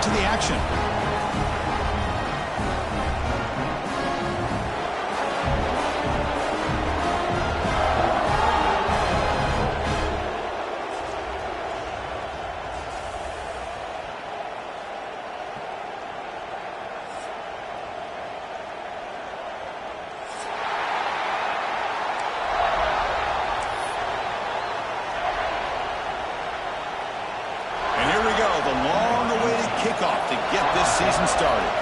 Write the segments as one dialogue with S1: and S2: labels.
S1: to the action.
S2: Kickoff to get this season started.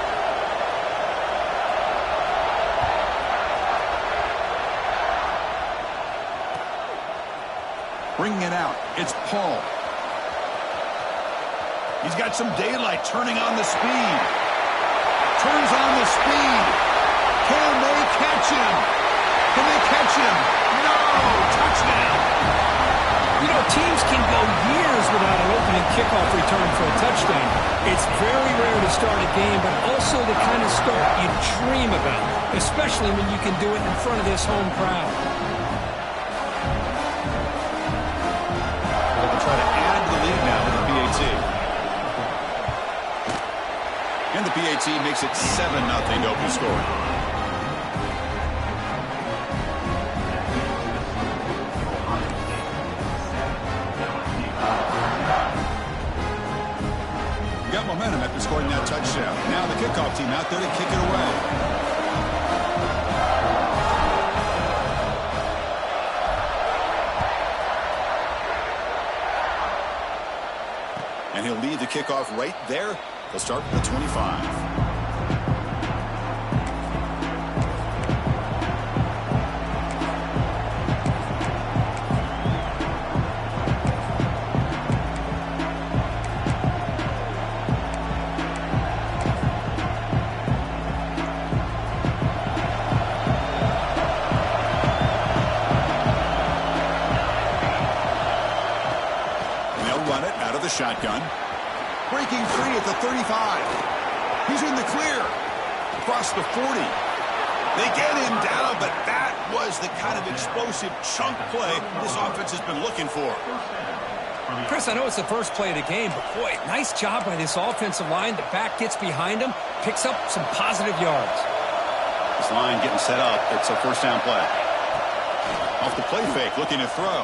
S2: Bringing it out, it's Paul. He's got some daylight, turning on the speed. Turns on the speed. Can they catch him? Can they catch him? No! Touchdown!
S3: You know, teams can go years without an opening kickoff return for a touchdown. It's very rare to start a game, but also the kind of start you dream about, especially when you can do it in front of this home crowd.
S1: They'll try to add to the lead now with the PAT. And the PAT makes it 7-0 to open scoring. Got momentum after scoring that touchdown. Now the kickoff team out there to kick it away. And he'll lead the kickoff right there. They'll start with the 25. The shotgun. Breaking free at the 35. He's in the clear. Across the 40. They get him down, but that was the kind of explosive chunk play this offense has been looking for.
S3: Chris, I know it's the first play of the game, but boy, nice job by this offensive line. The back gets behind him, picks up some positive yards.
S1: This line getting set up. It's a first down play. Off the play fake, looking to throw.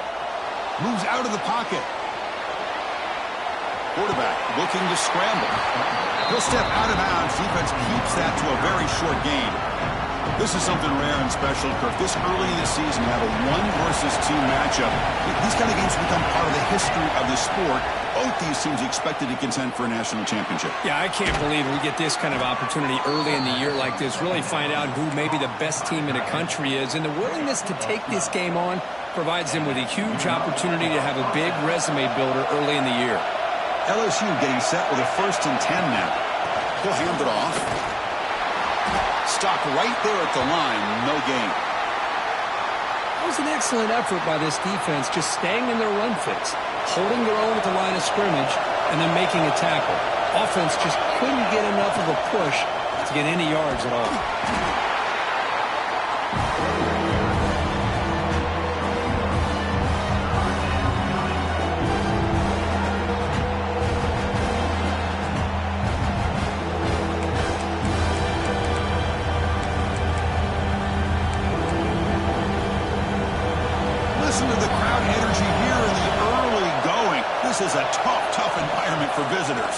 S1: Moves out of the pocket. Quarterback looking to scramble. He'll step out of bounds. Defense keeps that to a very short gain. This is something rare and special, Kirk. This early in the season, you have a 1 versus 2 matchup. These kind of games become part of the history of the sport. Both these teams expected to contend for a national championship.
S3: Yeah, I can't believe we get this kind of opportunity early in the year like this. Really find out who maybe the best team in the country is. And the willingness to take this game on provides them with a huge opportunity to have a big resume builder early in the year.
S1: LSU getting set with a 1st and 10 now. He'll hand it off. Stop right there at the line. No gain.
S3: That was an excellent effort by this defense, just staying in their run fits, holding their own at the line of scrimmage, and then making a tackle. Offense just couldn't get enough of a push to get any yards at all.
S1: Listen to the crowd energy here in the early going. This is a tough environment for visitors.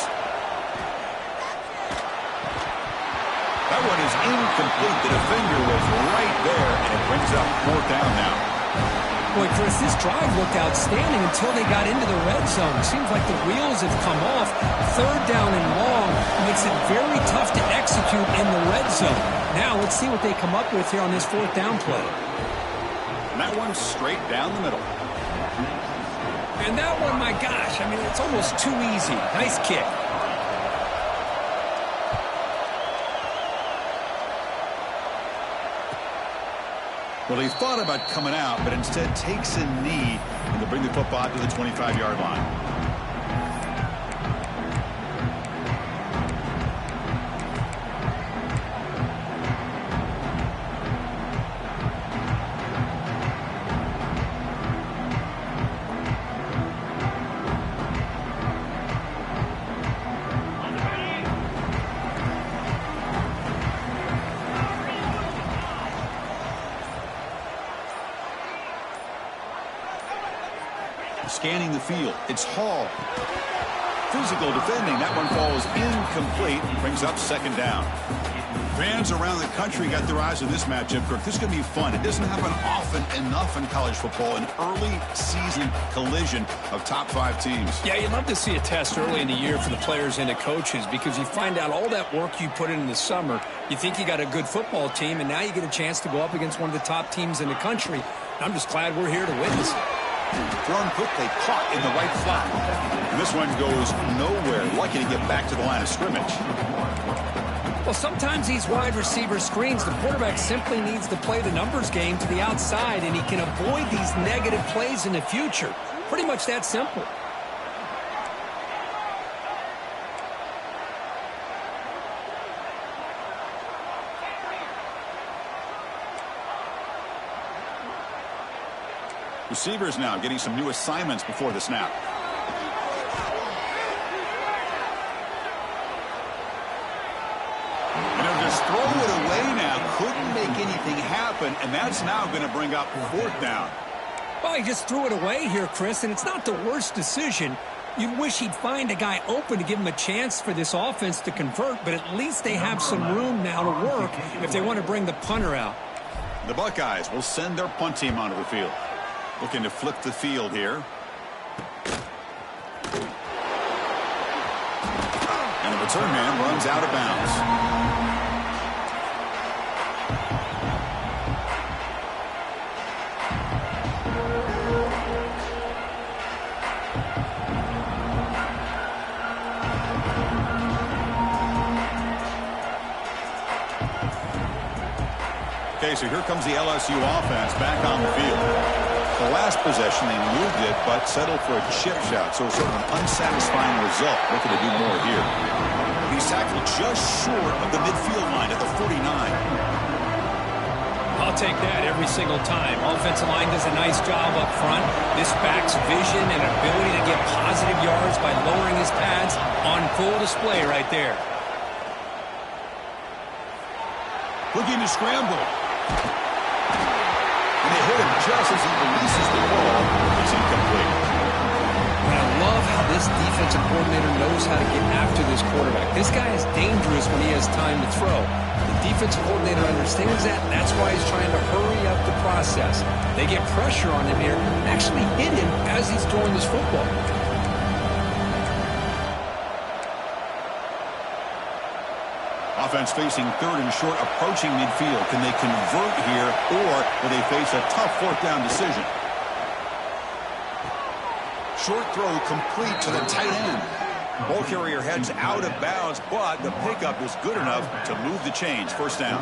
S1: That one is incomplete. The defender was right there, and it brings up 4th down now.
S3: Boy, Chris, this drive looked outstanding until they got into the red zone. Seems like the wheels have come off. 3rd down and long makes it very tough to execute in the red zone. Now let's see what they come up with here on this 4th down play.
S1: And that one straight down the middle.
S3: And that one, my gosh, I mean, it's almost too easy. Nice kick.
S1: Well, he thought about coming out, but instead takes a knee and to bring the football to the 25-yard line. scanning the field. It's Hall. Physical defending. That one falls incomplete. Brings up second down. Fans around the country got their eyes on this matchup, Kirk. This is going to be fun. It doesn't happen often enough in college football, an early season collision of top 5 teams.
S3: Yeah, you'd love to see a test early in the year for the players and the coaches because you find out all that work you put in the summer. You think you got a good football team, and now you get a chance to go up against one of the top teams in the country. I'm just glad we're here to witness it.
S1: Thrown quickly, caught in the right flat. And this one goes nowhere. Lucky to get back to the line of scrimmage.
S3: Well, sometimes these wide receiver screens, the quarterback simply needs to play the numbers game to the outside, and he can avoid these negative plays in the future. Pretty much that simple.
S1: Receivers now getting some new assignments before the snap. Throw it away now. Couldn't make anything happen, and that's now going to bring up fourth down.
S3: Well, he just threw it away here, Chris, and it's not the worst decision. You'd wish he'd find a guy open to give him a chance for this offense to convert, but at least they have some room now to work if they want to bring the punter out.
S1: The Buckeyes will send their punt team onto the field. Looking to flip the field here. And the return man runs out of bounds. Okay, so here comes the LSU offense back on the field. The last possession, they moved it, but settled for a chip shot, so sort of an unsatisfying result. Looking to do more here. He's tackled just short of the midfield line at the 49.
S3: I'll take that every single time. Offensive line does a nice job up front. This back's vision and ability to get positive yards by lowering his pads on full display right there.
S1: Looking to scramble. And they hit him just as he releases the ball. It's incomplete.
S3: And I love how this defensive coordinator knows how to get after this quarterback. This guy is dangerous when he has time to throw. The defensive coordinator understands that, and that's why he's trying to hurry up the process. They get pressure on him here and actually hit him as he's throwing this football.
S1: Offense facing third and short, approaching midfield. Can they convert here, or will they face a tough fourth down decision? Short throw complete to the tight end. Ball carrier heads out of bounds, but the pickup is good enough to move the chains. First down.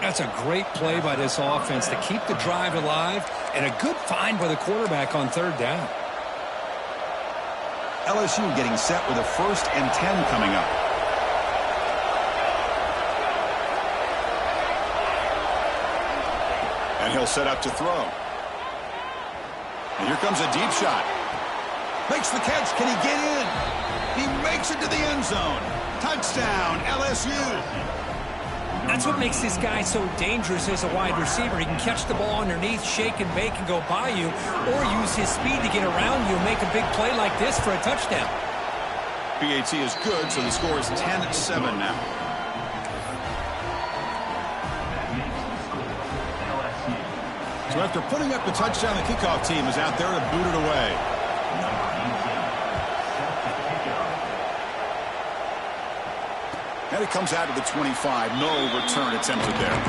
S3: That's a great play by this offense to keep the drive alive, and a good find by the quarterback on third down.
S1: LSU getting set with a 1st and 10 coming up. And he'll set up to throw. And here comes a deep shot. Makes the catch. Can he get in? He makes it to the end zone. Touchdown, LSU.
S3: That's what makes this guy so dangerous as a wide receiver. He can catch the ball underneath, shake and bake, and go by you, or use his speed to get around you and make a big play like this for a touchdown.
S1: PAT is good, so the score is 10-7 now. So after putting up the touchdown, the kickoff team is out there to boot it away. And it comes out of the 25. No return attempted there.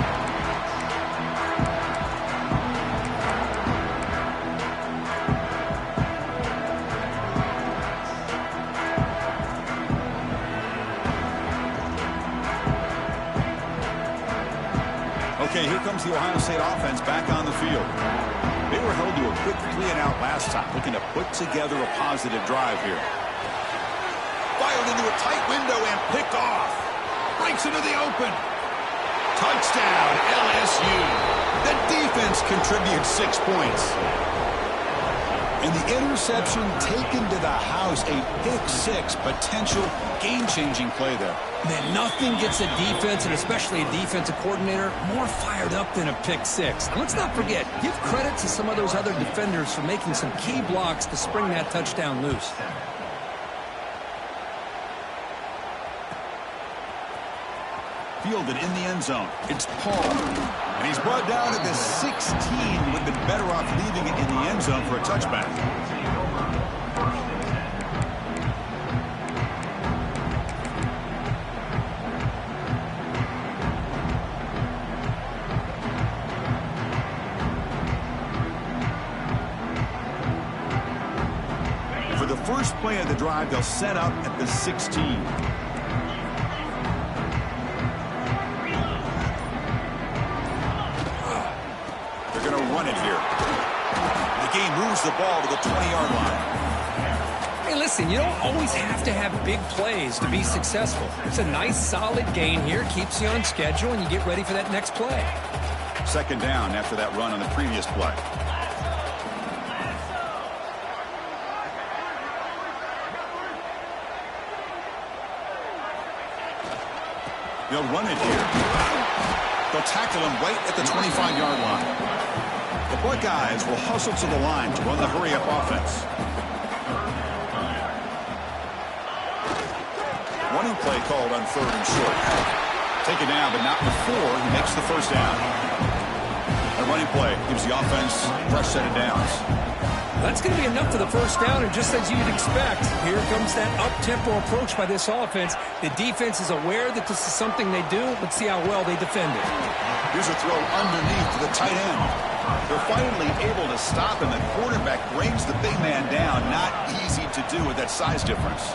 S1: Okay, here comes the Ohio State offense back on the field. They were held to a quick 3-and-out last time, looking to put together a positive drive here. Fired into a tight window and picked off. Breaks into the open. Touchdown, LSU. The defense contributes 6 points. And the interception taken to the house, a pick-6, potential game-changing play there.
S3: Man, nothing gets a defense, and especially a defensive coordinator, more fired up than a pick-6. And let's not forget, give credit to some of those other defenders for making some key blocks to spring that touchdown loose.
S1: Fielded in the end zone. It's Paul. And he's brought down at the 16. Would have been better off leaving it in the end zone for a touchback. For the first play of the drive, they'll set up at the 16. Run it here. The game moves the ball to the 20-yard line.
S3: Hey, listen, you don't always have to have big plays to be successful. It's a nice, solid gain here. Keeps you on schedule, and you get ready for that next play.
S1: Second down after that run on the previous play. They'll run it here. They'll tackle him right at the 25-yard line. The Buckeyes will hustle to the line to run the hurry-up offense. Running play called on 3rd and short. Taken down, but not before he makes the first down. A running play gives the offense a fresh set of downs.
S3: That's going to be enough for the first down, and just as you'd expect, here comes that up-tempo approach by this offense. The defense is aware that this is something they do. Let's see how well they defend it.
S1: Here's a throw underneath to the tight end. They're finally able to stop, and the quarterback brings the big man down. Not easy to do with that size difference.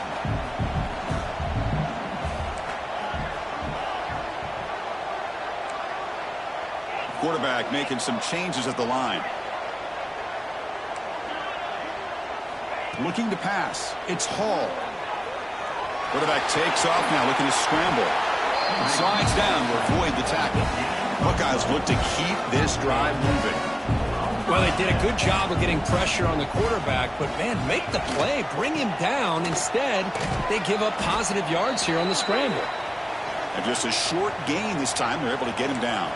S1: Quarterback making some changes at the line. Looking to pass. It's Hall. Quarterback takes off now, looking to scramble. Slides down to avoid the tackle. Buckeyes look to keep this drive moving.
S3: Well, they did a good job of getting pressure on the quarterback, but, man, make the play, bring him down. Instead, they give up positive yards here on the scramble.
S1: And just a short gain this time, they're able to get him down.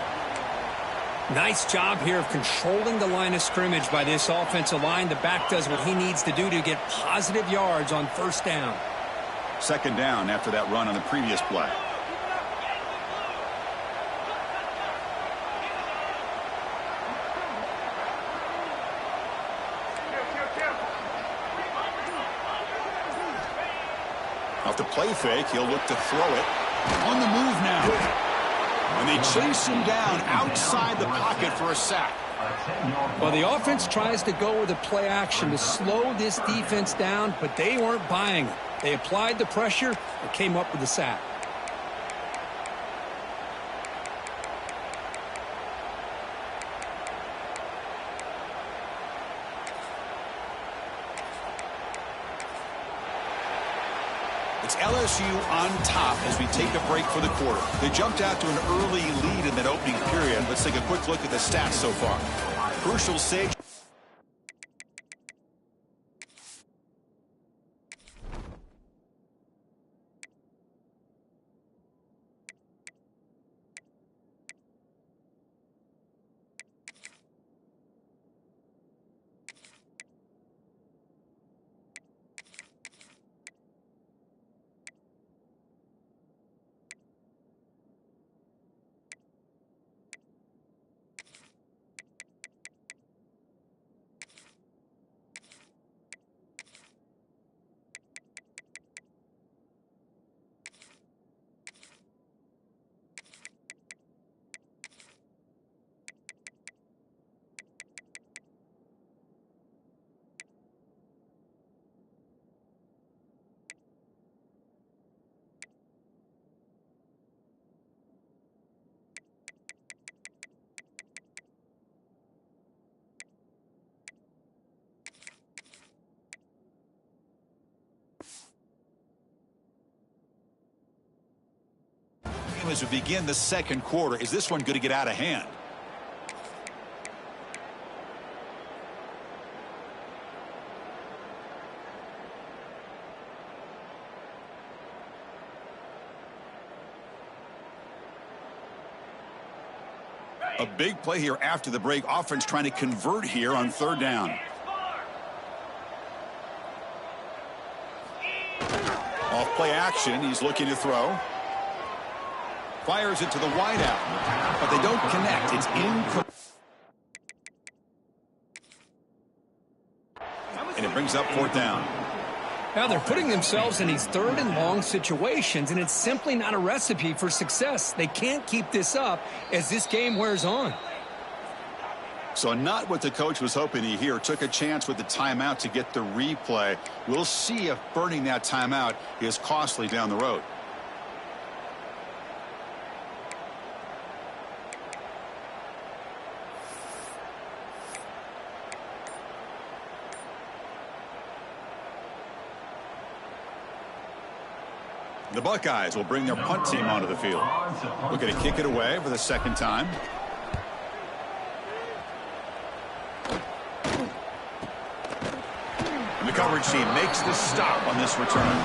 S3: Nice job here of controlling the line of scrimmage by this offensive line. The back does what he needs to do to get positive yards on first down.
S1: Second down after that run on the previous play. Off the play fake, he'll look to throw it. On the move now. And they chase him down outside the pocket for a sack.
S3: Well, the offense tries to go with a play action to slow this defense down, but they weren't buying it. They applied the pressure and came up with the sack.
S1: It's LSU on top as we take a break for the quarter. They jumped out to an early lead in that opening period. Let's take a quick look at the stats so far. Crucial save. As we begin the second quarter, is this one going to get out of hand? A big play here after the break. Offense trying to convert here on third down. Off play action. He's looking to throw. Fires it to the wideout, but they don't connect. It's incomplete. And it brings up fourth down.
S3: Now they're putting themselves in these third and long situations, and it's simply not a recipe for success. They can't keep this up as this game wears on.
S1: So not what the coach was hoping to hear. Took a chance with the timeout to get the replay. We'll see if burning that timeout is costly down the road. The Buckeyes will bring their punt team onto the field. Looking to kick it away for the second time. And the coverage team makes the stop on this return.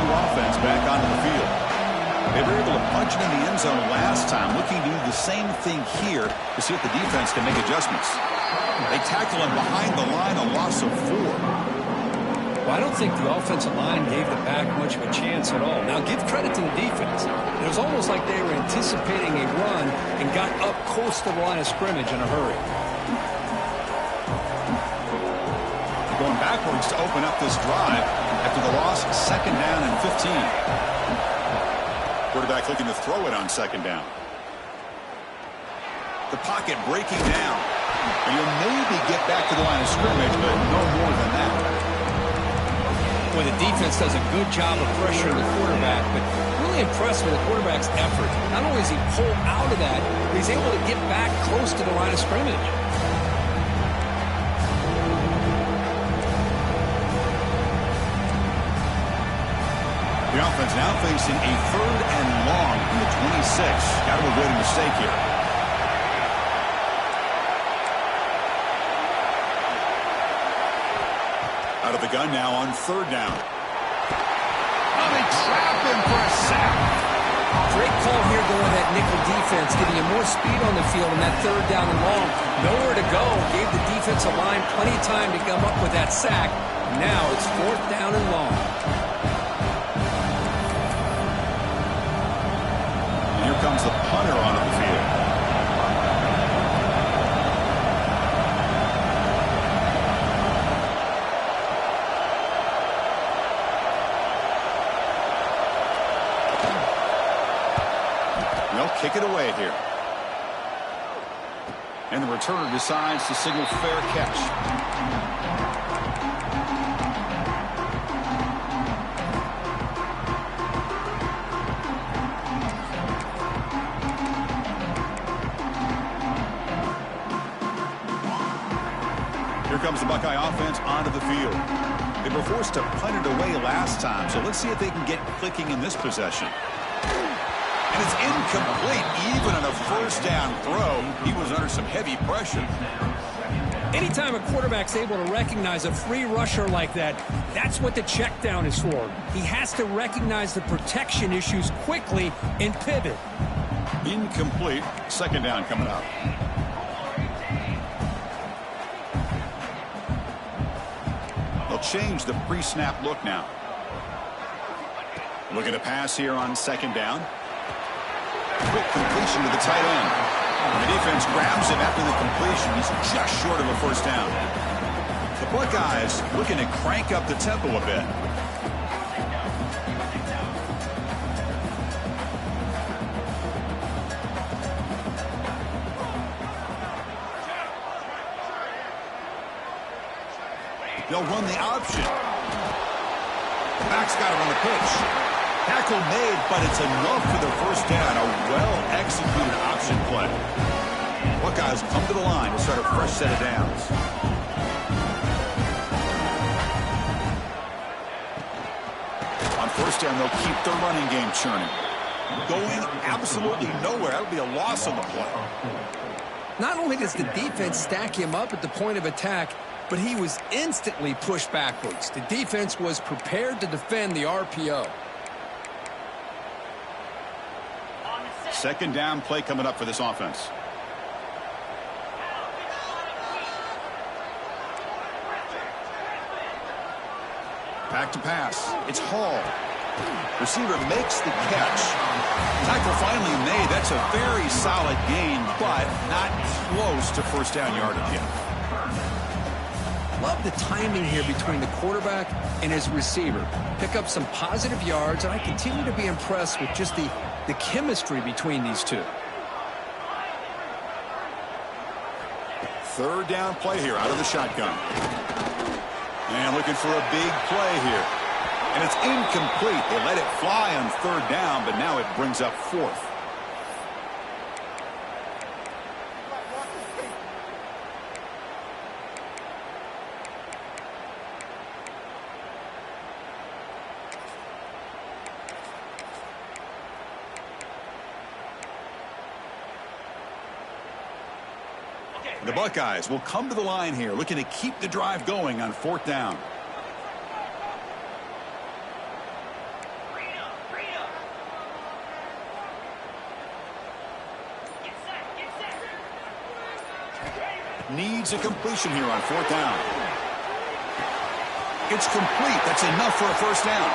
S1: Offense back onto the field. They were able to punch it in the end zone last time, looking to do the same thing here to see if the defense can make adjustments. They tackle him behind the line, a loss of 4.
S3: Well, I don't think the offensive line gave the back much of a chance at all. Now, give credit to the defense. It was almost like they were anticipating a run and got up close to the line of scrimmage in a hurry.
S1: Going backwards to open up this drive after the loss, second down and 15. Quarterback looking to throw it on second down. The pocket breaking down. And you'll maybe get back to the line of scrimmage, but no more than that.
S3: Well, the defense does a good job of pressuring the quarterback, but really impressed with the quarterback's effort. Not only is he pulled out of that, but he's able to get back close to the line of scrimmage.
S1: The offense now facing a third and long from the 26. Got to avoid a mistake here. Out of the gun now on third down.
S2: Oh, they trap him for a sack.
S3: Great call here going with that nickel defense, giving you more speed on the field on that third down and long. Nowhere to go. Gave the defensive line plenty of time to come up with that sack. Now it's fourth down and long.
S1: Here comes the punter onto the field. They'll kick it away here. And the returner decides to signal fair catch. Here comes the Buckeye offense onto the field. They were forced to punt it away last time, so let's see if they can get clicking in this possession. And it's incomplete. Even on a first down throw, he was under some heavy pressure.
S3: Anytime a quarterback's able to recognize a free rusher like that, that's what the check down is for. He has to recognize the protection issues quickly and pivot.
S1: Incomplete. Second down coming up. Change the pre-snap look now. Looking to pass here on second down. Quick completion to the tight end. The defense grabs him after the completion. He's just short of a first down. The Buckeyes looking to crank up the tempo a bit. They'll run the option. The back's got it on the pitch. Tackle made, but it's enough for the first down. A well-executed option play. Buckeyes come to the line to start a fresh set of downs. touchdown, they'll keep their running game churning. Going absolutely nowhere. That'll be a loss on the play.
S3: Not only does the defense stack him up at the point of attack, but he was instantly pushed backwards. The defense was prepared to defend the RPO.
S1: Second down play coming up for this offense. Back to pass. It's Hall. Receiver makes the catch. Tackle finally made. That's a very solid gain, but not close to first down yardage yet.
S3: Love the timing here between the quarterback and his receiver. Pick up some positive yards, and I continue to be impressed with just the chemistry between these two.
S1: Third down play here out of the shotgun. And looking for a big play here. And it's incomplete. They let it fly on third down, but now it brings up fourth. The Buckeyes will come to the line here, looking to keep the drive going on fourth down. Needs a completion here on fourth down. It's complete. That's enough for a first down.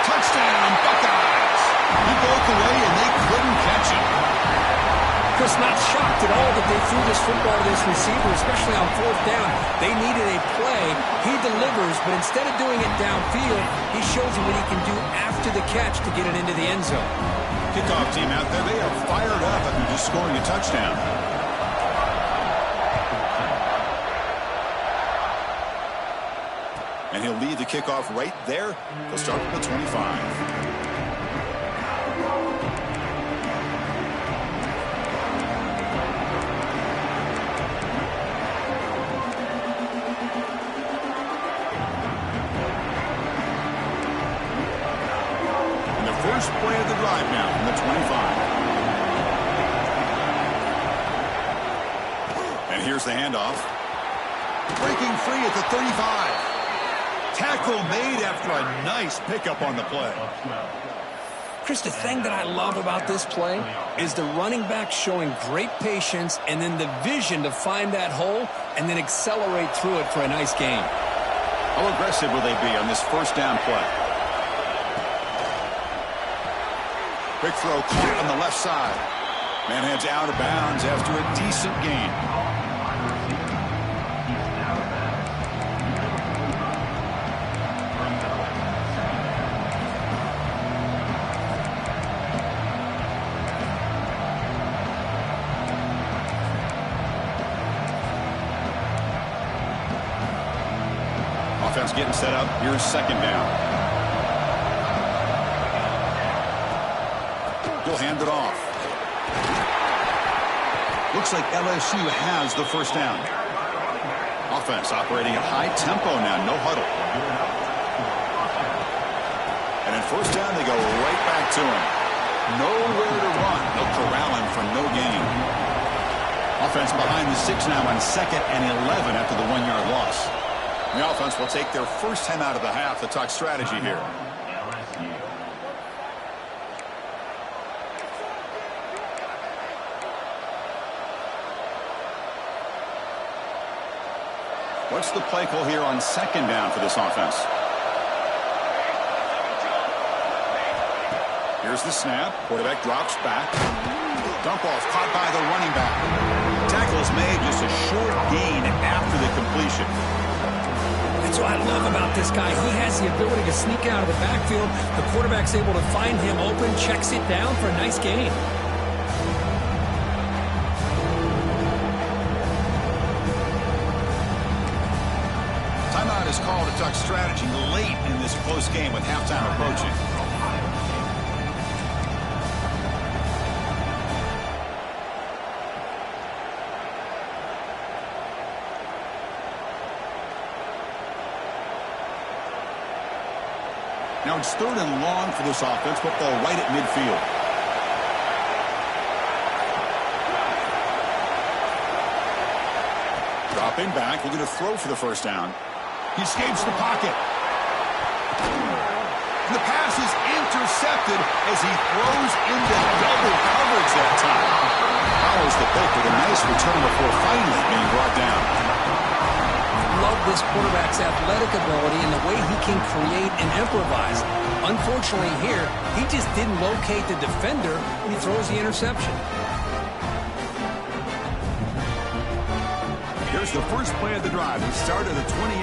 S1: Touchdown, Buckeyes! He broke away and they couldn't catch him.
S3: Chris, not shocked at all that they threw this football to this receiver, especially on fourth down. They needed a play. He delivers, but instead of doing it downfield, he shows them what he can do after the catch to get it into the end zone.
S1: Kickoff team out there, they are fired up after just scoring a touchdown. And he'll lead the kickoff right there. They'll start from the 25. First play of the drive now from the 25. And here's the handoff. Breaking free at the 35. Tackle made after a nice pickup on the play.
S3: Chris, the thing that I love about this play is the running back showing great patience and then the vision to find that hole and then accelerate through it for a nice gain.
S1: How aggressive will they be on this first down play? Quick throw caught on the left side. Man heads out of bounds after a decent gain. Offense getting set up. Here's second down. He'll hand it off. Looks like LSU has the first down. Offense operating at high tempo now, no huddle. And in first down, they go right back to him. Nowhere to run. They'll corral him for no gain. Offense behind the 6 now on 2nd and 11 after the 1-yard loss. The offense will take their first time out of the half to talk strategy here. What's the play call here on second down for this offense? Here's the snap. Quarterback drops back. Dump off caught by the running back. Tackle is made, just a short gain after the completion.
S3: That's what I love about this guy. He has the ability to sneak out of the backfield. The quarterback's able to find him open, checks it down for a nice gain.
S1: Timeout is called to talk strategy late in this close game with halftime approaching. Now it's 3rd and long for this offense. Football right at midfield. Dropping back, looking to throw for the first down.
S2: He escapes the pocket. And the pass is intercepted as he throws into double coverage that time.
S1: Follows the pick with a nice return before finally being brought down.
S3: Love this quarterback's athletic ability and the way he can create and improvise. Unfortunately here, he just didn't locate the defender when he throws the interception.
S1: Here's the first play of the drive. It started at the 28.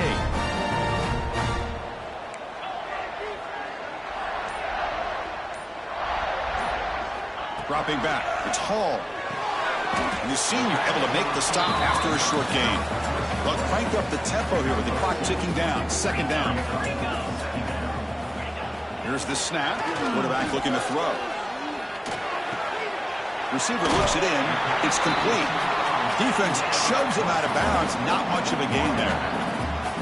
S1: Dropping back. It's Hall. And the senior able to make the stop after a short gain. They'll crank up the tempo here with the clock ticking down. 2nd down. Here's the snap. Quarterback looking to throw. Receiver looks it in. It's complete. Defense shoves him out of bounds. Not much of a gain there.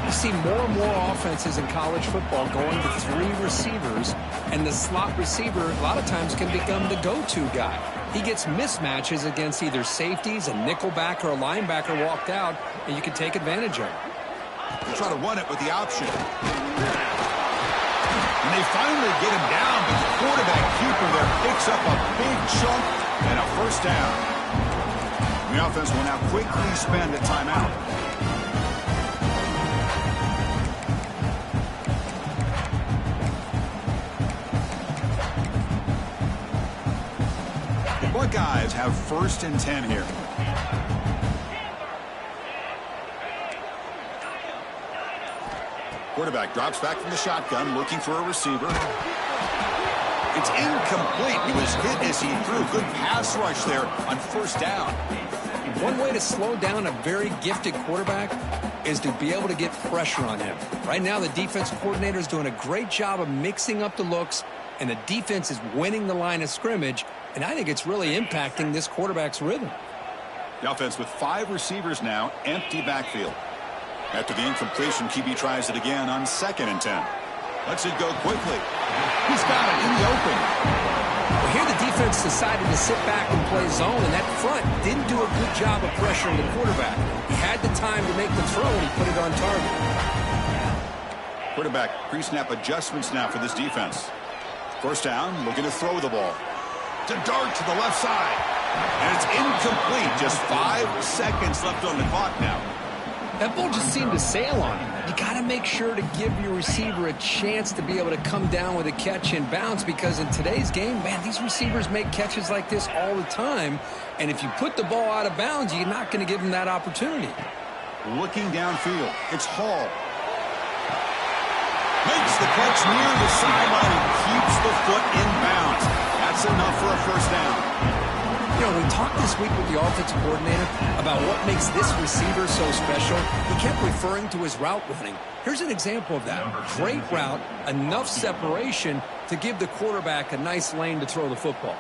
S3: You see more and more offenses in college football going to 3 receivers, and the slot receiver a lot of times can become the go-to guy. He gets mismatches against either safeties, a nickelback, or a linebacker walked out, and you can take advantage of it.
S1: They'll try to run it with the option. And they finally get him down, but the quarterback keeper there picks up a big chunk and a first down. The offense will now quickly spend a timeout. The Buckeyes have 1st and 10 here. Quarterback drops back from the shotgun, looking for a receiver. It's incomplete. He was hit as he threw. Good pass rush there on 1st down.
S3: One way to slow down a very gifted quarterback is to be able to get pressure on him. Right now, the defense coordinator is doing a great job of mixing up the looks, and the defense is winning the line of scrimmage, and I think it's really impacting this quarterback's rhythm.
S1: The offense with 5 receivers now, empty backfield. After the incompletion, QB tries it again on 2nd and 10. Lets it go quickly.
S2: He's got it in the open.
S3: Well, here the defense decided to sit back and play zone, and that front didn't do a good job of pressuring the quarterback. He had the time to make the throw, and he put it on target.
S1: Quarterback pre-snap adjustments now for this defense. 1st down, looking to throw the ball.
S2: To dart to the left side.
S1: And it's incomplete. Just 5 seconds left on the clock now.
S3: That ball just seemed to sail on him. You got to make sure to give your receiver a chance to be able to come down with a catch and bounce, because in today's game, man, these receivers make catches like this all the time. And if you put the ball out of bounds, you're not going to give them that opportunity.
S1: Looking downfield, it's Hall. Makes the catch near the sideline and keeps the foot in bounds. That's enough for a 1st down.
S3: You know, we talked this week with the offensive coordinator about what makes this receiver so special. He kept referring to his route running. Here's an example of that. Great route, enough separation to give the quarterback a nice lane to throw the football.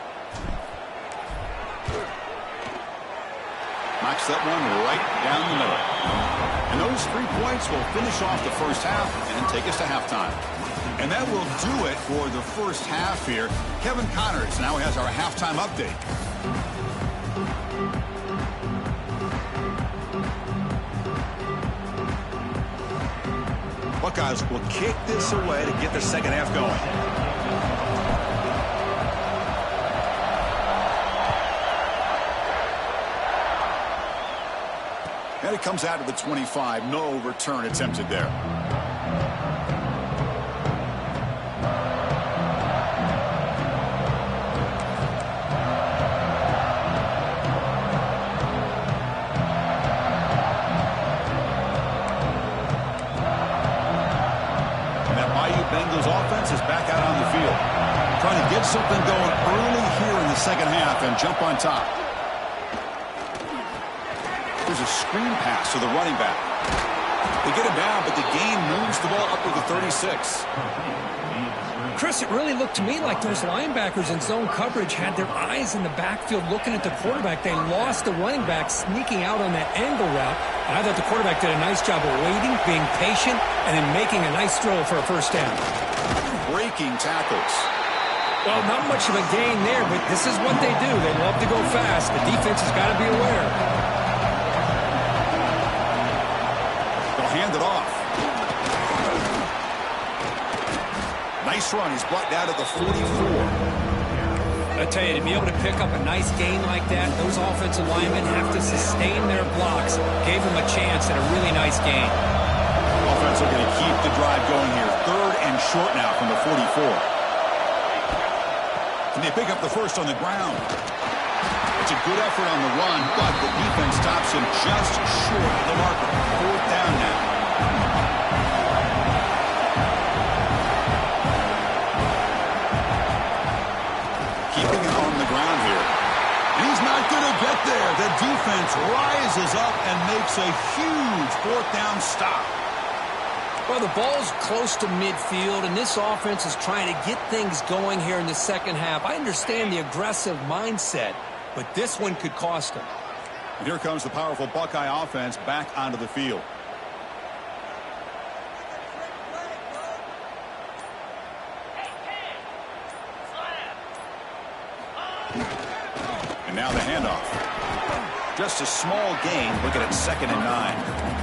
S1: Knocks that one right down the middle. And those 3 points will finish off the first half and take us to halftime. And that will do it for the first half here. Kevin Connors now has our halftime update. Buckeyes will kick this away to get the second half going. And it comes out to the 25. No return attempted there. Bengals offense is back out on the field. Trying to get something going early here in the second half and jump on top. There's a screen pass to the running back. They get him down, but the gain moves the ball up to the 36.
S3: Chris, it really looked to me like those linebackers in zone coverage had their eyes in the backfield looking at the quarterback. They lost the running back sneaking out on that angle route. And I thought the quarterback did a nice job of waiting, being patient, and then making a nice throw for a first down.
S1: breaking tackles.
S3: Well, not much of a gain there, but this is what they do. They love to go fast. The defense has got to be aware.
S1: They'll hand it off. Nice run. He's brought down to the 44.
S3: I tell you, to be able to pick up a nice gain like that, those offensive linemen have to sustain their blocks. Gave them a chance at a really nice gain.
S1: Offense looking to keep the drive going here. 3rd and short now from the 44. Can they pick up the first on the ground? It's a good effort on the run, but the defense stops him just short of the marker. 4th down now. Keeping it on the ground here. And he's not going to get there. The defense rises up and makes a huge 4th down stop.
S3: Well, the ball's close to midfield, and this offense is trying to get things going here in the second half. I understand the aggressive mindset, but this one could cost them.
S1: And here comes the powerful Buckeye offense back onto the field. And now the handoff. Just a small gain. Looking at 2nd and 9.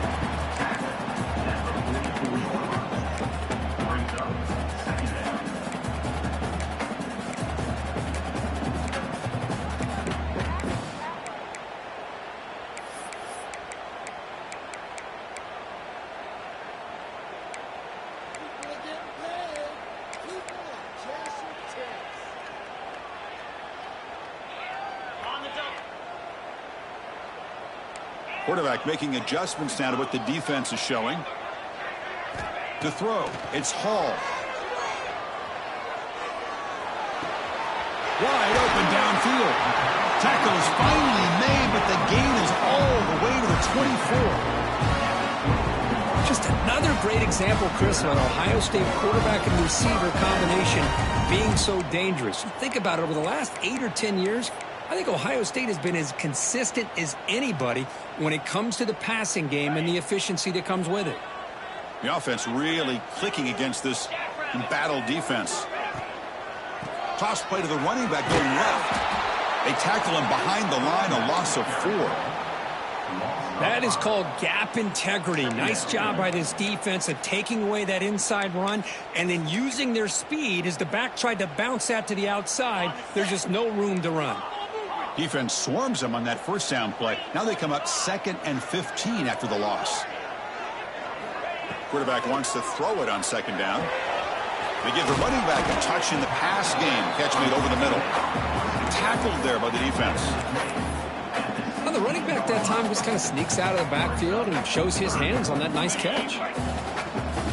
S1: Quarterback making adjustments now to what the defense is showing. To throw, it's Hall. Wide open downfield. Tackle is finally made, but the gain is all the way to the 24.
S3: Just another great example, Chris, of an Ohio State quarterback and receiver combination being so dangerous. You think about it, over the last 8 or 10 years, I think Ohio State has been as consistent as anybody when it comes to the passing game and the efficiency that comes with it.
S1: The offense really clicking against this embattled defense. Toss play to the running back going left. They tackle him behind the line, a loss of 4.
S3: That is called gap integrity. Nice job by this defense of taking away that inside run and then using their speed as the back tried to bounce that to the outside. There's just no room to run.
S1: Defense swarms them on that first down play. Now they come up 2nd and 15 after the loss. Quarterback wants to throw it on 2nd down. They give the running back a touch in the pass game. Catch made over the middle. Tackled there by the defense.
S3: Well, the running back that time just kind of sneaks out of the backfield and shows his hands on that nice catch.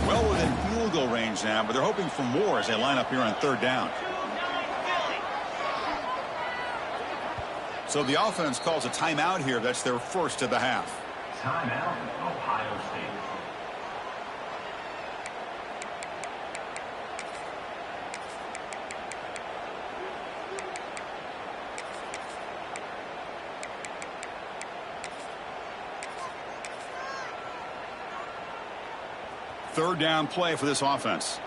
S1: Well within field goal range now, but they're hoping for more as they line up here on 3rd down. So the offense calls a timeout here. That's their first of the half.
S4: Timeout, Ohio State.
S1: Third down play for this offense.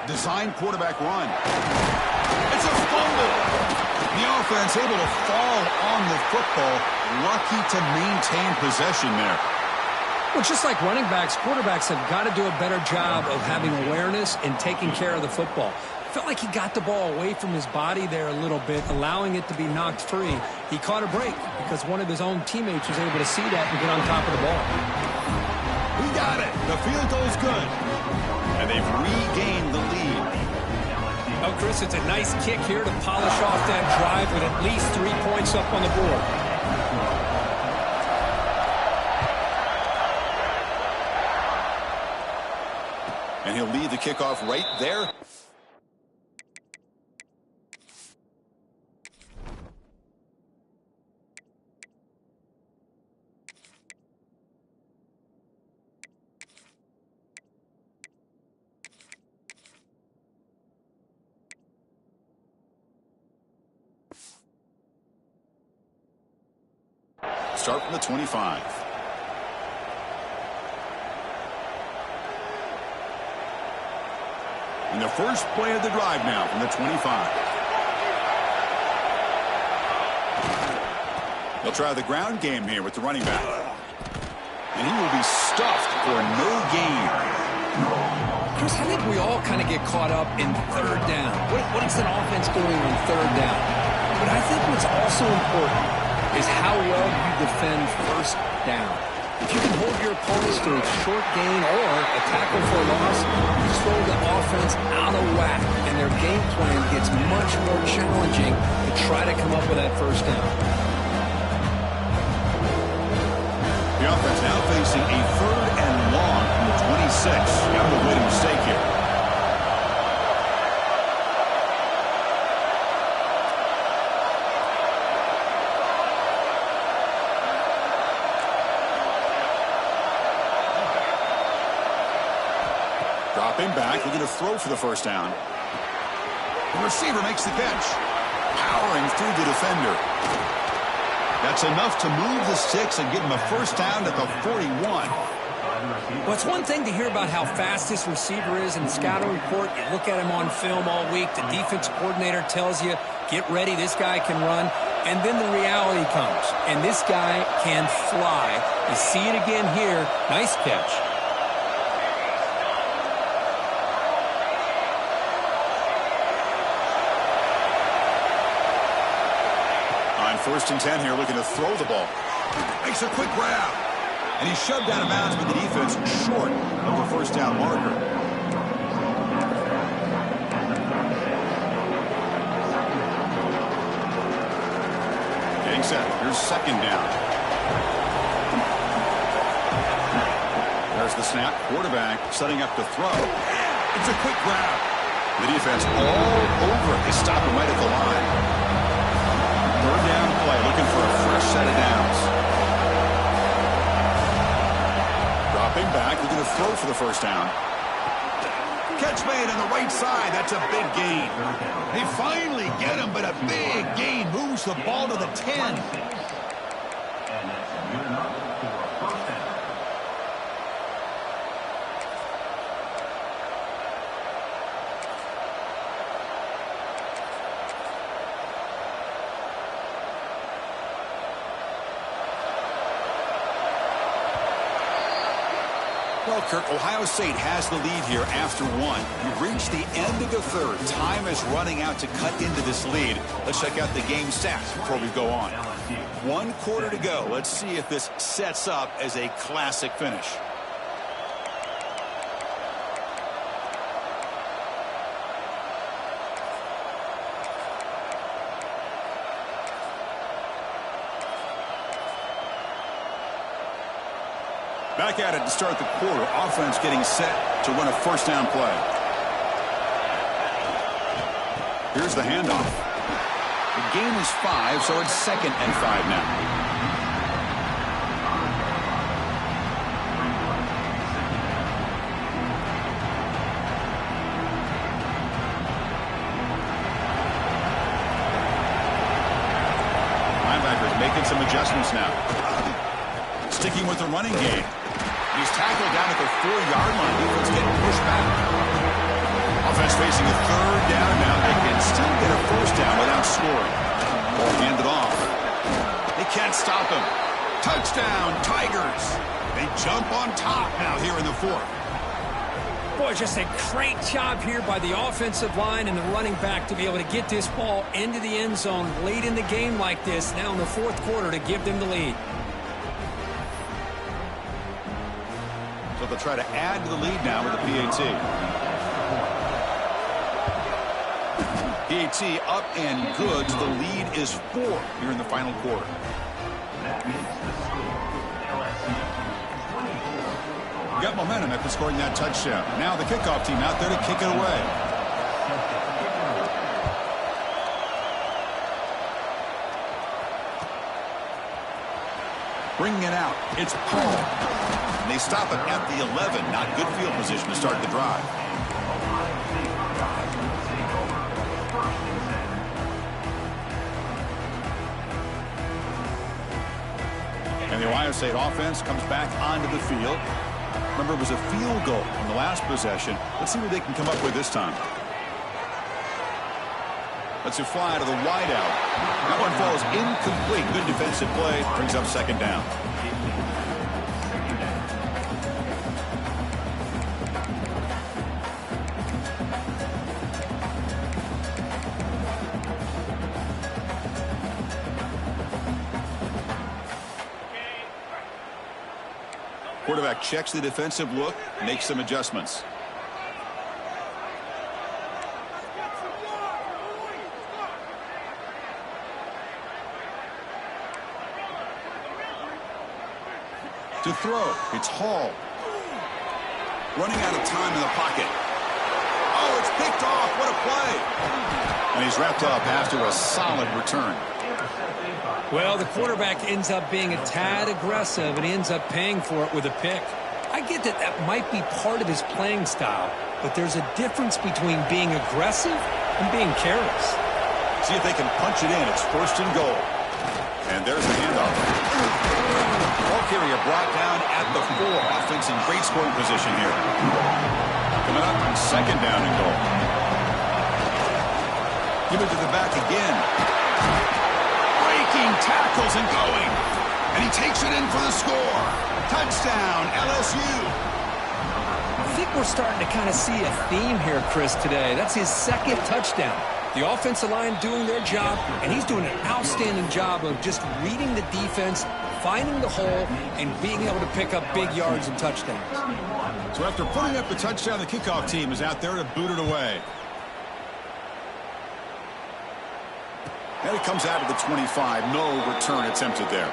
S1: Design quarterback run. It's a fumble. The offense able to fall on the football. Lucky to maintain possession there.
S3: Well, just like running backs, quarterbacks have got to do a better job of having awareness and taking care of the football. Felt like he got the ball away from his body there a little bit, allowing it to be knocked free. He caught a break because one of his own teammates was able to see that and get on top of the ball.
S1: We got it. The field goal's good. And they've regained the lead.
S3: Oh, Chris, it's a nice kick here to polish off that drive with at least 3 points up on the board.
S1: And he'll lead the kickoff right there. Start from the 25. And the first play of the drive now from the 25. They'll try the ground game here with the running back. And he will be stuffed for no gain.
S3: Chris, I think we all kind of get caught up in third down. What is an offense doing on third down? But I think what's also important is how well you defend first down. If you can hold your opponents to a short gain or a tackle for a loss, you throw the offense out of whack, and their game plan gets much more challenging to try to come up with that first down.
S1: The offense now facing a third and long from the 26. Got to avoid a mistake here. Dropping back, looking to throw for the first down. The receiver makes the catch. Powering through the defender. That's enough to move the sticks and give him a first down at the 41.
S3: Well, it's one thing to hear about how fast this receiver is in the scouting report. You look at him on film all week. The defense coordinator tells you, get ready, this guy can run. And then the reality comes, and this guy can fly. You see it again here. Nice catch.
S1: First and 10 here, looking to throw the ball. Makes a quick grab. And he's shoved out of bounds with the defense short of the first down marker. Getting set. Here's second down. There's the snap. Quarterback setting up to throw. It's a quick grab. The defense all over it. They stop him right at the line. Third down play, looking for a fresh set of downs. Dropping back, looking to throw for the first down. Catch made on the right side. That's a big gain. They finally get him, but a big gain moves the ball to the 10. Well, Kirk, Ohio State has the lead here after one. We've reached the end of the third. Time is running out to cut into this lead. Let's check out the game stats before we go on. 1 quarter to go. Let's see if this sets up as a classic finish. Back at it to start the quarter. Offense getting set to run a first down play. Here's the handoff. The gain is 5, so it's 2nd and 5 now. Linebackers making some adjustments now. Sticking with the running game. He's tackled down at the 4-yard line. Defense getting pushed back. Offense facing a third down now. They can still get a first down without scoring. Ball handed off. They can't stop him. Touchdown, Tigers. They jump on top now here in the 4th.
S3: Boy, just a great job here by the offensive line and the running back to be able to get this ball into the end zone late in the game like this, now in the 4th quarter, to give them the lead.
S1: So they'll try to add to the lead now with the PAT. PAT up and good. So the lead is 4 here in the final quarter. Got momentum after scoring that touchdown. Now the kickoff team out there to kick it away. Bringing it out. It's Paul. And they stop it at the 11. Not good field position to start the drive. And the Ohio State offense comes back onto the field. Remember, it was a field goal on the last possession. Let's see what they can come up with this time. Let's it fly to the wideout. That one falls incomplete. Good defensive play. Brings up second down. Quarterback checks the defensive look, makes some adjustments. To throw, it's Hall. Running out of time in the pocket. Oh, it's picked off. What a play. And he's wrapped up after a solid return.
S3: Well, the quarterback ends up being a tad aggressive, and he ends up paying for it with a pick. I get that that might be part of his playing style, but there's a difference between being aggressive and being careless.
S1: See if they can punch it in. It's first and goal. And there's the handoff. Ball carrier brought down at the 4. Offense in great scoring position here. Coming up on second down and goal. Give it to the back again. Breaking tackles and going. And he takes it in for the score. Touchdown, LSU.
S3: I think we're starting to kind of see a theme here, Chris, today. That's his second touchdown. The offensive line doing their job, and he's doing an outstanding job of just reading the defense, finding the hole, and being able to pick up big yards and touchdowns.
S1: So after putting up the touchdown, the kickoff team is out there to boot it away. And it comes out of the 25. No return attempted there.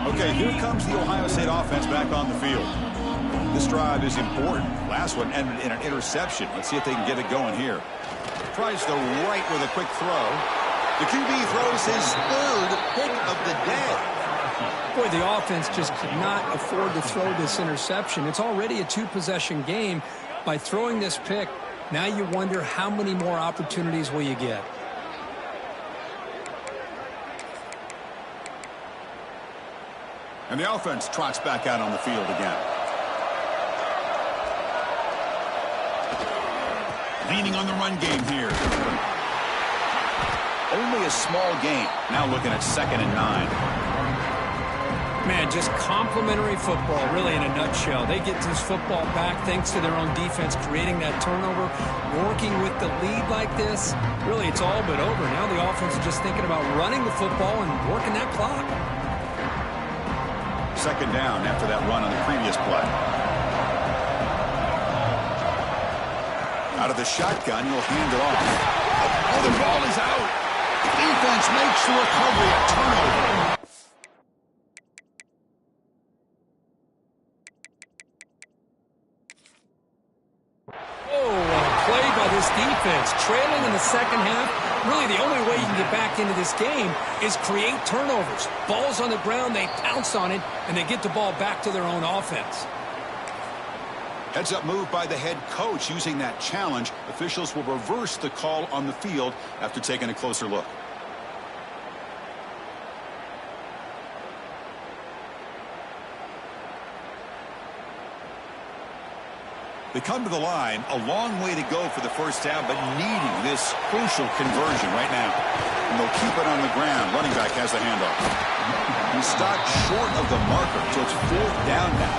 S1: Okay, here comes the Ohio State offense back on the field. This drive is important. Last one ended in an interception. Let's see if they can get it going here. Tries the right with a quick throw. The QB throws his third pick of the day.
S3: Boy, the offense just could not afford to throw this interception. It's already a two-possession game. By throwing this pick, now you wonder how many more opportunities will you get.
S1: And the offense trots back out on the field again. Leaning on the run game here. Only a small gain. Now looking at 2nd and 9.
S3: Man, just complimentary football, really, in a nutshell. They get this football back thanks to their own defense, creating that turnover, working with the lead like this. Really, it's all but over. Now the offense is just thinking about running the football and working that clock.
S1: 2nd down after that run on the previous play. Out of the shotgun, he'll hand it off. Oh, the ball is out. Defense makes the recovery, a turnover.
S3: Oh, what a play by this defense. Trailing in the second half, really the only way you can get back into this game is create turnovers. Ball's on the ground, they pounce on it, and they get the ball back to their own offense.
S1: Heads-up move by the head coach using that challenge. Officials will reverse the call on the field after taking a closer look. They come to the line, a long way to go for the first down, but needing this crucial conversion right now. And they'll keep it on the ground. Running back has the handoff. He stopped short of the marker, so it's 4th down now.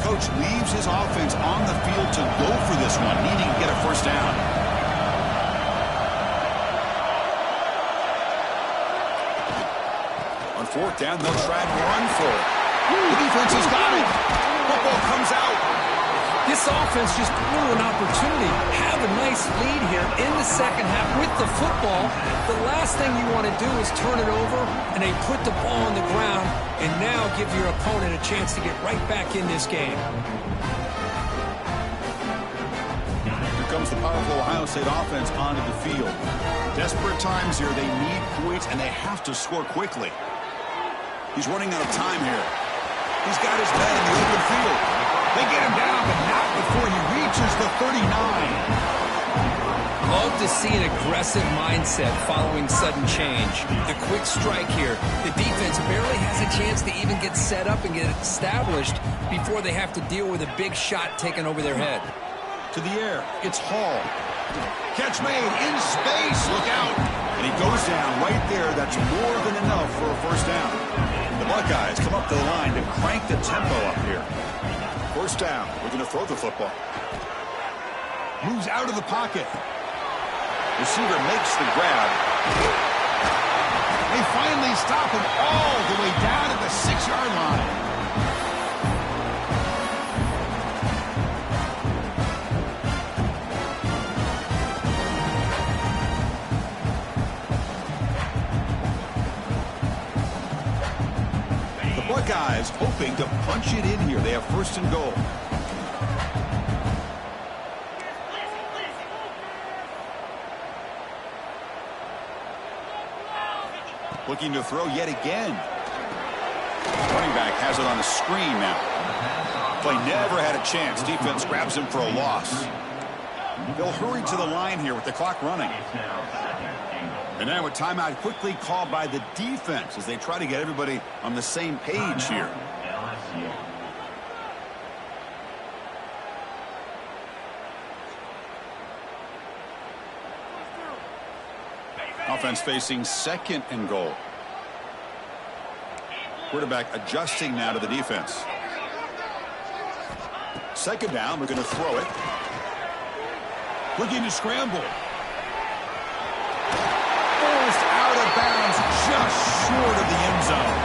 S1: Coach leaves his offense on the field to go for this one, needing to get a first down. On 4th down, they'll try and run for it. The defense has got it. Football comes out.
S3: This offense just blew an opportunity. Have a nice lead here in the second half with the football. The last thing you want to do is turn it over and they put the ball on the ground and now give your opponent a chance to get right back in this game.
S1: Here comes the powerful Ohio State offense onto the field. Desperate times here. They need points and they have to score quickly. He's running out of time here. He's got his man in the open field. They get him down, but not before he reaches the 39.
S3: Love to see an aggressive mindset following sudden change. The quick strike here. The defense barely has a chance to even get set up and get established before they have to deal with a big shot taken over their head.
S1: To the air, it's Hall. Catch made in space. Look out. And he goes down right there. That's more than enough for a first down. The Buckeyes come up to the line to crank the tempo up here. First down. We're going to throw the football. Moves out of the pocket. Receiver makes the grab. They finally stop him all the way down at the 6-yard line. Buckeyes hoping to punch it in here. They have first and goal. Looking to throw yet again. Running back has it on the screen now. Play never had a chance. Defense grabs him for a loss. They'll hurry to the line here with the clock running. And now a timeout quickly called by the defense as they try to get everybody on the same page here. Offense facing second and goal. Quarterback adjusting now to the defense. Second down, we're going to throw it. Looking to scramble. Out of bounds, just short of the end zone.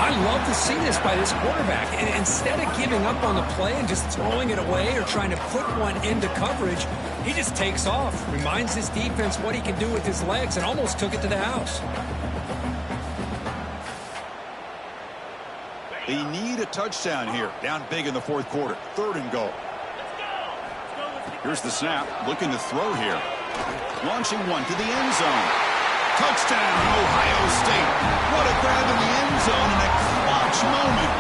S3: I love to see this by this quarterback. And instead of giving up on the play and just throwing it away or trying to put one into coverage, he just takes off, reminds his defense what he can do with his legs, and almost took it to the house.
S1: They need a touchdown here. Down big in the fourth quarter. Third and goal. Here's the snap. Looking to throw here. Launching one to the end zone. Touchdown, Ohio State. What a grab in the end zone in a clutch moment.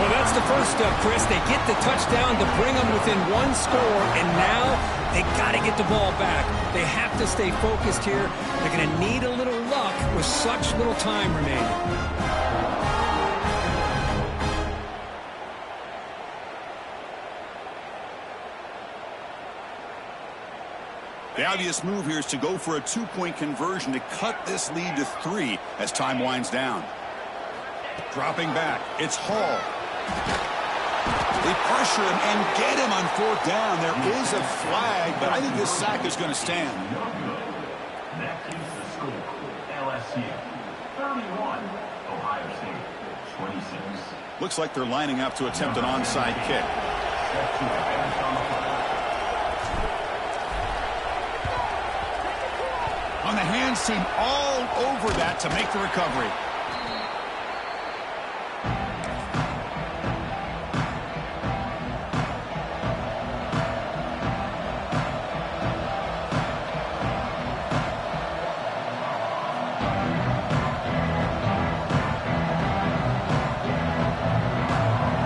S3: Well, that's the first step, Chris. They get the touchdown to bring them within one score, and now they got to get the ball back. They have to stay focused here. They're going to need a little luck with such little time remaining.
S1: The obvious move here is to go for a two-point conversion to cut this lead to 3 as time winds down. Dropping back, it's Hall. They pressure him and get him on fourth down. There is a flag, but I think this sack is going to stand.
S4: Next is the score. LSU 31, Ohio State 26.
S1: Looks like they're lining up to attempt an onside kick.
S4: Set to advance on the fly.
S1: On the hands team all over that to make the recovery.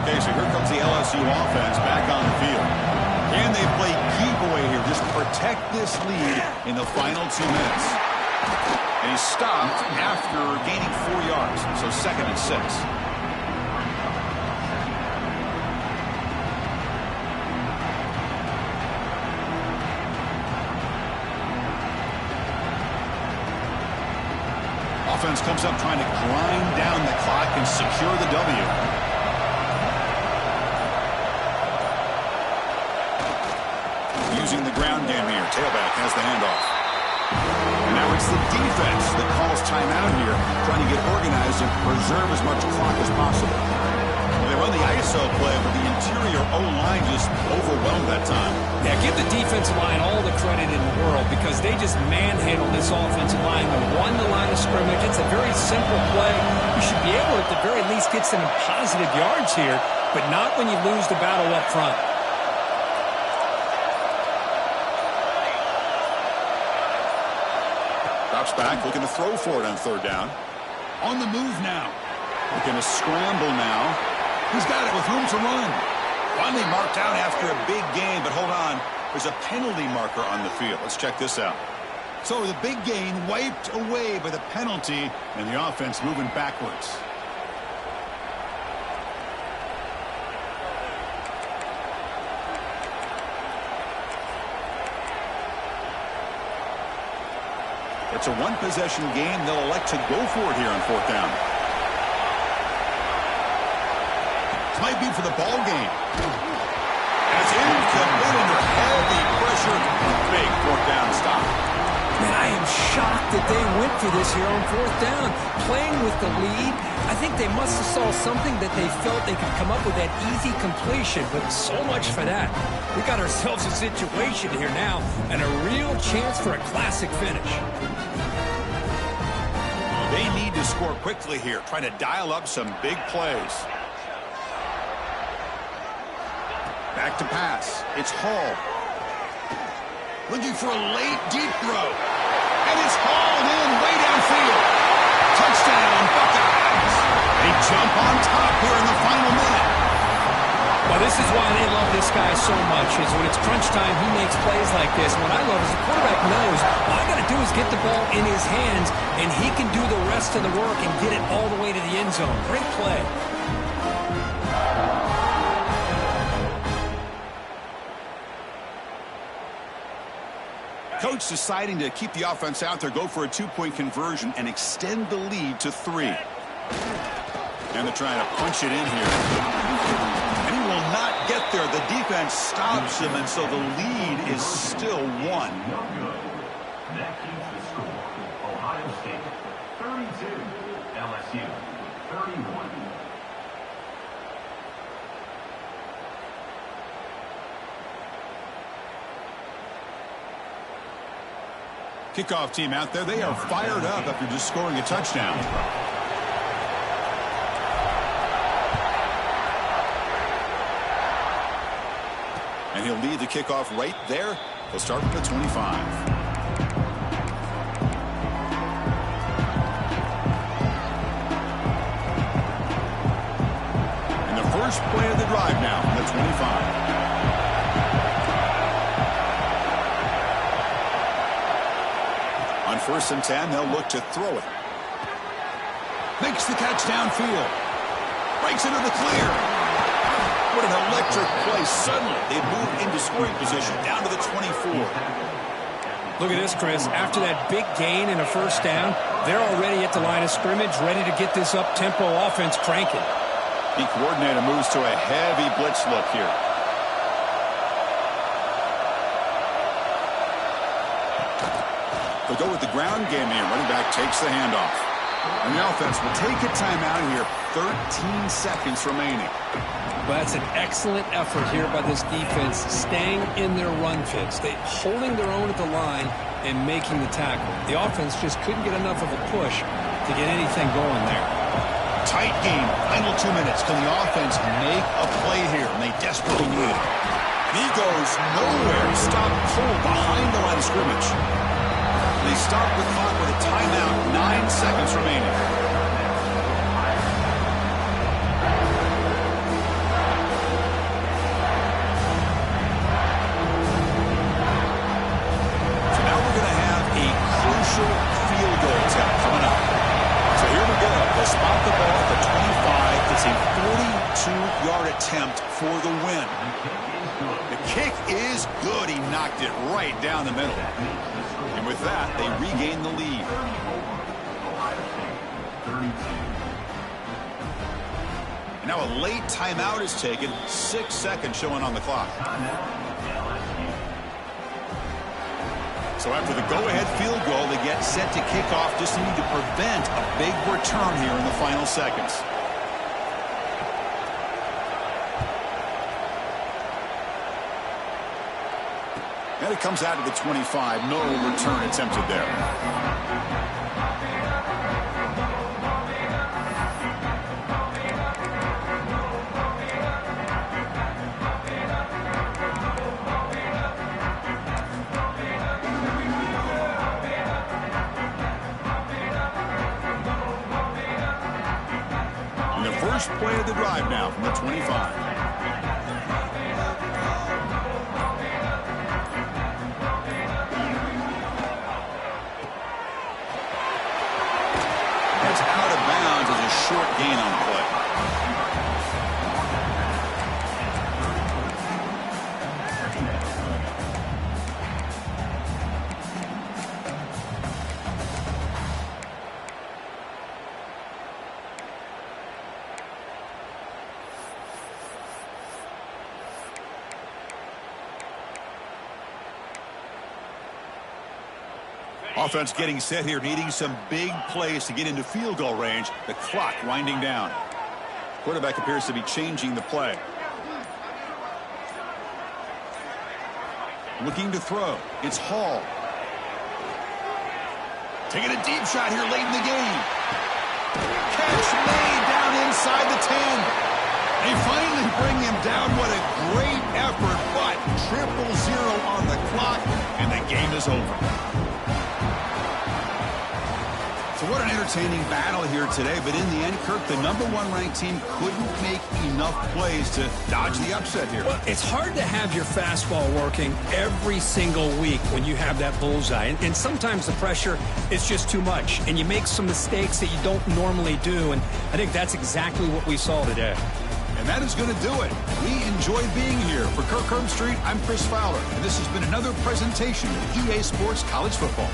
S1: Okay, so here comes the LSU offense back on the field. And they play keep away here. Just protect this lead in the final 2 minutes. And he stopped after gaining 4 yards. So second and 6. Offense comes up trying to grind down the clock and secure the W. Using the ground game here. Tailback has the handoff. And now it's the defense that calls timeout here, trying to get organized and preserve as much clock as possible. They run the ISO play, but the interior O-line just overwhelmed that time.
S3: Yeah, give the defensive line all the credit in the world because they just manhandled this offensive line. They won the line of scrimmage. It's a very simple play. You should be able to, at the very least, get some positive yards here, but not when you lose the battle up front.
S1: Drops back, looking to throw for it on third down.
S2: On the move now.
S1: Looking to scramble now.
S2: He's got it with room to run.
S1: Finally marked out after a big gain, but hold on. There's a penalty marker on the field. Let's check this out.
S2: So the big gain wiped away by the penalty,
S1: and the offense moving backwards. It's a one-possession game. They'll elect to go for it here on fourth down.
S2: This might be for the ball game.
S1: And it's incomplete under heavy pressure. Big fourth down stop.
S3: Man, I am shocked that they went for this here on fourth down. Playing with the lead, I think they must have saw something that they felt they could come up with that easy completion, but so much for that. We got ourselves a situation here now and a real chance for a classic finish.
S1: They need to score quickly here, trying to dial up some big plays. Back to pass. It's Hall.
S2: Looking for a late deep throw. And it's hauled in way downfield. Touchdown, Buckeyes. They jump on top here in the final minute.
S3: Well, this is why they love this guy so much, is when it's crunch time, he makes plays like this. What I love is the quarterback knows all I got to do is get the ball in his hands, and he can do the rest of the work and get it all the way to the end zone. Great play.
S1: Coach deciding to keep the offense out there, go for a two-point conversion, and extend the lead to 3. And they're trying to punch it in here. And he will not get there. The defense stops him, and so the lead is still 1.
S4: No good. That keeps the score. Ohio State 32, LSU 31.
S1: Kickoff team out there. They are fired up after just scoring a touchdown. And he'll lead the kickoff right there. He'll start from the 25. And the first play of the drive now from the 25. On 1st and 10, they'll look to throw it.
S2: Makes the catch downfield. Breaks into the clear.
S1: What an electric play. Suddenly, they move into scoring position down to the 24.
S3: Look at this, Chris. After that big gain and a first down, they're already at the line of scrimmage, ready to get this up-tempo offense cranking.
S1: The coordinator moves to a heavy blitz look here. They'll go with the ground game here. Running back takes the handoff. And the offense will take a timeout here. 13 seconds remaining.
S3: Well, that's an excellent effort here by this defense, staying in their run fits. They holding their own at the line and making the tackle. The offense just couldn't get enough of a push to get anything going there.
S2: Tight game. Final 2 minutes. Can the offense make a play here? And they desperately need it.
S1: He goes nowhere. Stop cold behind the line of scrimmage. They stop the clock with a timeout. 9 seconds remaining. So now we're going to have a crucial field goal attempt coming up. So here we go. They spot the ball at the 25. It's a 42-yard attempt for the win. The kick is good. He knocked it right down the middle. And with that, they regain the lead. And now a late timeout is taken. 6 seconds showing on the clock. So after the go-ahead field goal, they get set to kick off. Just need to prevent a big return here in the final seconds. And it comes out to the 25. No return attempted there. First play of the drive now from the 25. That's out of bounds as a short gain on the play. Offense getting set here, needing some big plays to get into field goal range. The clock winding down. Quarterback appears to be changing the play. Looking to throw. It's Hall. Taking a deep shot here late in the game. Catch made down inside the 10. They finally bring him down. What a great effort, but 0-0 on the clock, and the game is over. So what an entertaining battle here today, but in the end, Kirk, the #1 ranked team couldn't make enough plays to dodge the upset here.
S3: Well, it's hard to have your fastball working every single week when you have that bullseye, and sometimes the pressure is just too much, and you make some mistakes that you don't normally do, and I think that's exactly what we saw today.
S1: And that is going to do it. We enjoyed being here. For Kirk Herbstreit, I'm Chris Fowler, and this has been another presentation of EA Sports College Football.